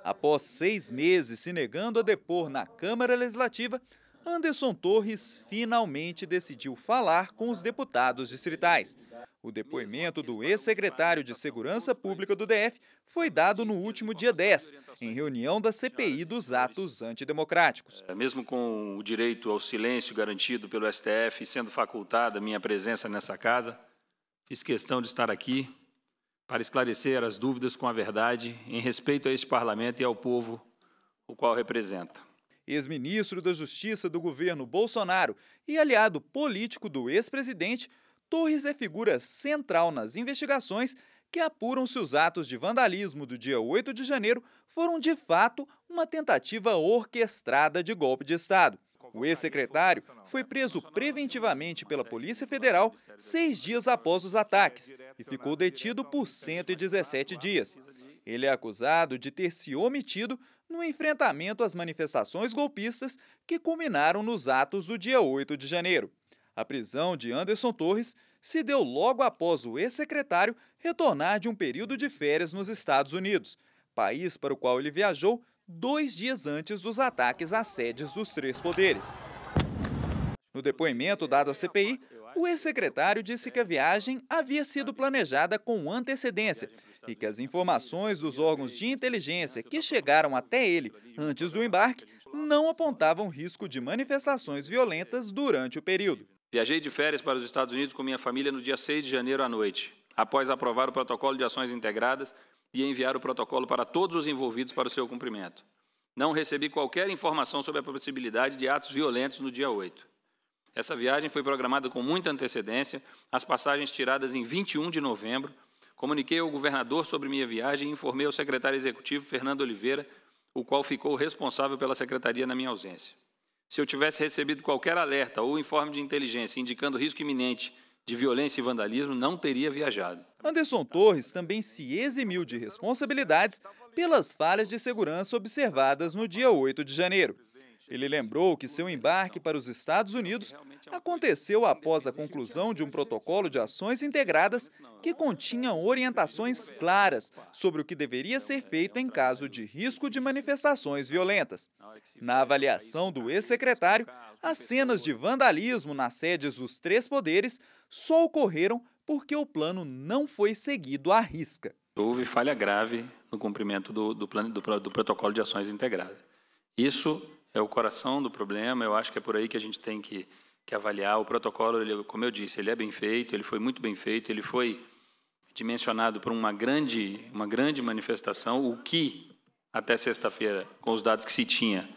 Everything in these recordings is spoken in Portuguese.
Após 6 meses se negando a depor na Câmara Legislativa, Anderson Torres finalmente decidiu falar com os deputados distritais. O depoimento do ex-secretário de Segurança Pública do DF foi dado no último dia 10, em reunião da CPI dos atos antidemocráticos. Mesmo com o direito ao silêncio garantido pelo STF, sendo facultada a minha presença nessa casa, fiz questão de estar aqui para esclarecer as dúvidas com a verdade em respeito a este parlamento e ao povo o qual representa. Ex-ministro da Justiça do governo Bolsonaro e aliado político do ex-presidente, Torres é figura central nas investigações que apuram se os atos de vandalismo do dia 8 de janeiro foram de fato uma tentativa orquestrada de golpe de Estado. O ex-secretário foi preso preventivamente pela Polícia Federal 6 dias após os ataques e ficou detido por 117 dias. Ele é acusado de ter se omitido no enfrentamento às manifestações golpistas que culminaram nos atos do dia 8 de janeiro. A prisão de Anderson Torres se deu logo após o ex-secretário retornar de um período de férias nos Estados Unidos, país para o qual ele viajou 2 dias antes dos ataques às sedes dos 3 poderes. No depoimento dado à CPI, o ex-secretário disse que a viagem havia sido planejada com antecedência e que as informações dos órgãos de inteligência que chegaram até ele antes do embarque não apontavam risco de manifestações violentas durante o período. Viajei de férias para os Estados Unidos com minha família no dia 6 de janeiro à noite, após aprovar o protocolo de ações integradas e enviar o protocolo para todos os envolvidos para o seu cumprimento. Não recebi qualquer informação sobre a possibilidade de atos violentos no dia 8. Essa viagem foi programada com muita antecedência, as passagens tiradas em 21 de novembro. Comuniquei ao governador sobre minha viagem e informei ao secretário executivo, Fernando Oliveira, o qual ficou responsável pela secretaria na minha ausência. Se eu tivesse recebido qualquer alerta ou informe de inteligência indicando risco iminente de violência e vandalismo, não teria viajado. Anderson Torres também se eximiu de responsabilidades pelas falhas de segurança observadas no dia 8 de janeiro. Ele lembrou que seu embarque para os Estados Unidos aconteceu após a conclusão de um protocolo de ações integradas que continha orientações claras sobre o que deveria ser feito em caso de risco de manifestações violentas. Na avaliação do ex-secretário, as cenas de vandalismo nas sedes dos 3 poderes só ocorreram porque o plano não foi seguido à risca. Houve falha grave no cumprimento do protocolo de ações integradas. Isso é o coração do problema, eu acho que é por aí que a gente tem que avaliar. O protocolo, ele, como eu disse, ele é bem feito, ele foi muito bem feito, ele foi dimensionado para uma grande manifestação, o que, até sexta-feira, com os dados que se tinha,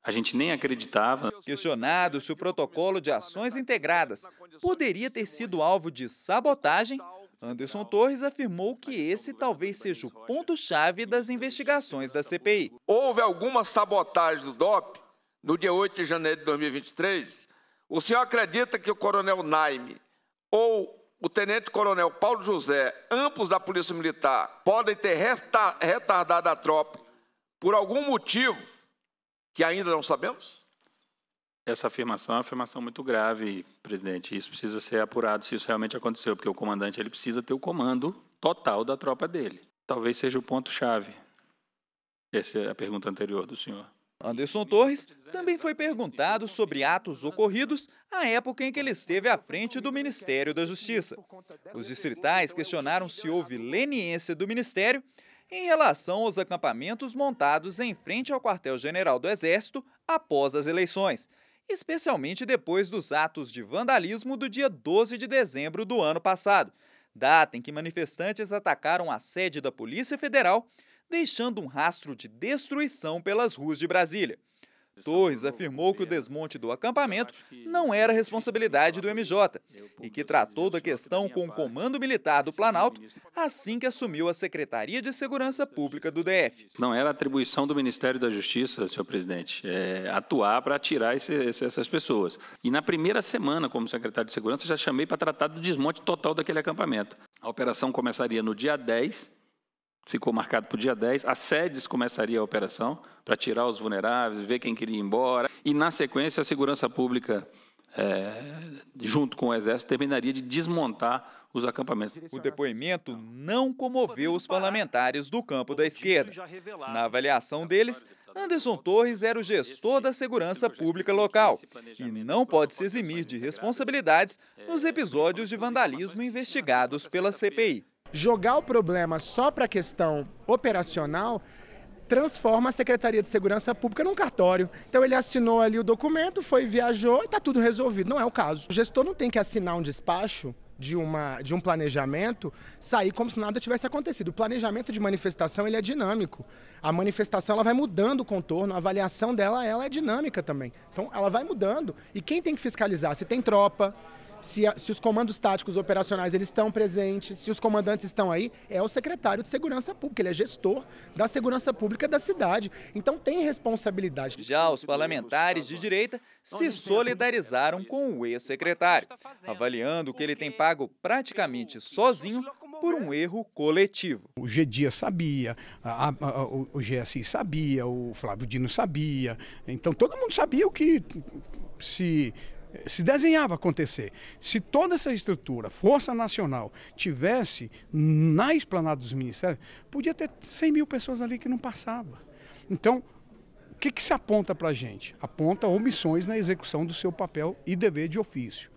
a gente nem acreditava. Questionado se o protocolo de ações integradas poderia ter sido alvo de sabotagem, Anderson Torres afirmou que esse talvez seja o ponto-chave das investigações da CPI. Houve alguma sabotagem do DOP no dia 8 de janeiro de 2023? O senhor acredita que o coronel Naime ou o tenente-coronel Paulo José, ambos da Polícia Militar, podem ter retardado a tropa por algum motivo que ainda não sabemos? Essa afirmação é uma afirmação muito grave, presidente. Isso precisa ser apurado se isso realmente aconteceu, porque o comandante ele precisa ter o comando total da tropa dele. Talvez seja o ponto-chave. Essa é a pergunta anterior do senhor. Anderson Torres também foi perguntado sobre atos ocorridos à época em que ele esteve à frente do Ministério da Justiça. Os distritais questionaram se houve leniência do Ministério em relação aos acampamentos montados em frente ao quartel-general do Exército após as eleições, especialmente depois dos atos de vandalismo do dia 12 de dezembro do ano passado, data em que manifestantes atacaram a sede da Polícia Federal, deixando um rastro de destruição pelas ruas de Brasília. Torres afirmou que o desmonte do acampamento não era responsabilidade do MJ e que tratou da questão com o Comando Militar do Planalto assim que assumiu a Secretaria de Segurança Pública do DF. Não era atribuição do Ministério da Justiça, senhor presidente, atuar para tirar essas pessoas. E na primeira semana, como secretário de Segurança, já chamei para tratar do desmonte total daquele acampamento. A operação começaria no dia 10, ficou marcado para o dia 10, a SEDES começaria a operação para tirar os vulneráveis, ver quem queria ir embora, e na sequência a Segurança Pública, junto com o Exército, terminaria de desmontar os acampamentos. O depoimento não comoveu os parlamentares do campo da esquerda. Na avaliação deles, Anderson Torres era o gestor da segurança pública local e não pode se eximir de responsabilidades nos episódios de vandalismo investigados pela CPI. Jogar o problema só para a questão operacional transforma a Secretaria de Segurança Pública num cartório. Então ele assinou ali o documento, viajou e está tudo resolvido. Não é o caso. O gestor não tem que assinar um despacho de um planejamento, sair como se nada tivesse acontecido. O planejamento de manifestação ele é dinâmico. A manifestação ela vai mudando o contorno, a avaliação dela ela é dinâmica também. Então ela vai mudando. E quem tem que fiscalizar? Se tem tropa, se os comandos táticos operacionais eles estão presentes, se os comandantes estão aí, é o secretário de Segurança Pública, ele é gestor da segurança pública da cidade. Então tem responsabilidade. Já os parlamentares de direita se solidarizaram com o ex-secretário, avaliando que ele tem pago praticamente sozinho por um erro coletivo. O G. Dias sabia, o GSI sabia, o Flávio Dino sabia, então todo mundo sabia o que se desenhava acontecer. Se toda essa estrutura, Força Nacional, tivesse na esplanada dos ministérios, podia ter 100 mil pessoas ali que não passavam. Então, o que se aponta para a gente? Aponta omissões na execução do seu papel e dever de ofício.